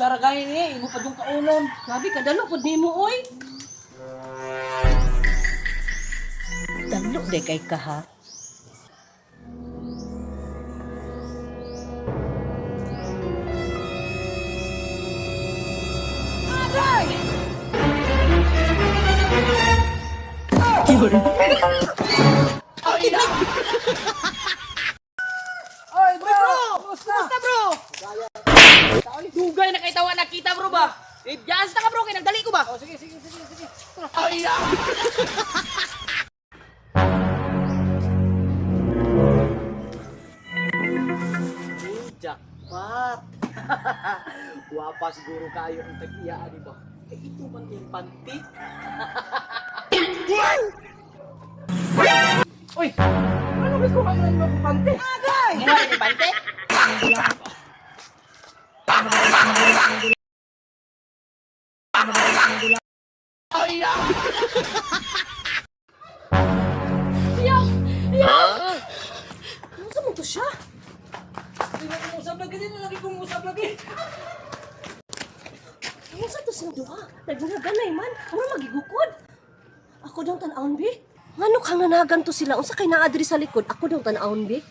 saragay ni, imo pa yung kaunon. Grabe ka dalo pud nimo oy. Dalo de kay ka ha. Oy, bro! Kumusta? bro? Dugay na kay tawa nakita bro ba? Eh, diyan ka bro, kay nagdali ko ba? Oh, sige. Ay, jackpot! Wapa siguro kayo ang tag-iyaan, di ba? Eh, ito man yung panty. Uy! Ano ba kung ano yung panty? Agay! Ano yung panty? Ano sa mo to siya? Hindi mo kumuusap lagi din, lagi kumuusap lagi. Ano sa to sing duha? Nagnaganay man, mura magigukod. Ako daw tan-awon bi. Ngano kang nanagan to sila unsa kay naa diri sa likod? Ako daw tan-awon bi.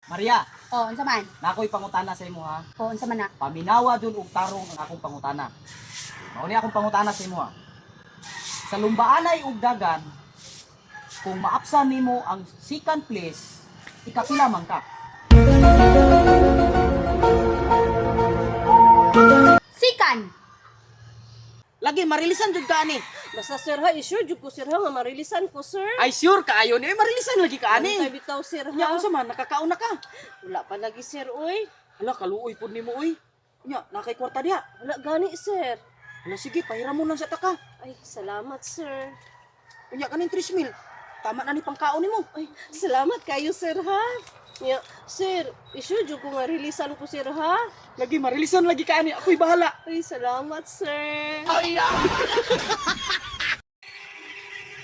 Maria, Oh, unsa man? nako'y pangutana sa imo ha. Oh, unsa man na? Paminawa dun og tarong ang akong pangutana. Mao ni akong pangutana sa imo ha. Sa lumbaanay ug dagan, kung maapsa nimo ang second place, ikapila man ka. Sikan. Lagi marilisan jud ka ani. Basta sir ha, isure jud ko sir ha nga marilisan ko sir. Ay sure kaayo ni marilisan lagi ka Ano tayo ani. bitaw sir Nya ha? unsa man nakakauna ka? Wala pa lagi sir oy. Hala kaluoy pud nimo oy. Nya nakay kwarta diha. Wala gani sir. Hala sige pahiram mo lang sa taka. Ay, salamat sir. Unya kaning 3,000. Tama na ni pangkaon nimo. Ay, salamat kayo sir ha. Ya, sir, isure jud ko nga rilisan ko sir ha. Lagi marilisan lagi ka ani. Ako'y bahala. Ay, salamat sir.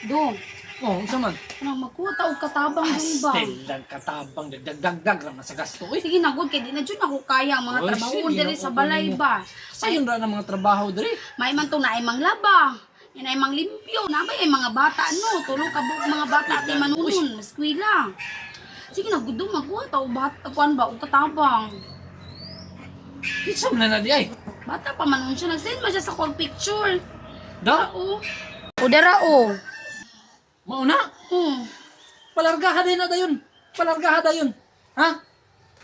Dong, Oh, unsa man? anong magkuta og katabang dong ba? Lang katabang dagdag lang sa gasto. Uy, Sige na, good kay di na jud ako kaya ang mga Oy, trabaho sige, diri sa balay nakukunin mo. ba. sayon ra ng mga trabaho diri. May man to na ay manglaba. Yan ay manglimpyo. Nabay ay mga bata no. Tulo ka buok mga bata ti manunon. Eskwela. Sige na, good dong magkuha ta og bata kuan ba og katabang. Kitsa man na di ay. Bata pa man siya. Nag-send man siya sa kong picture. Da, Oo. O dara o. mauna. Palargaha din na dayon. Palargaha dayon. Ha?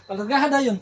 Palargaha dayon.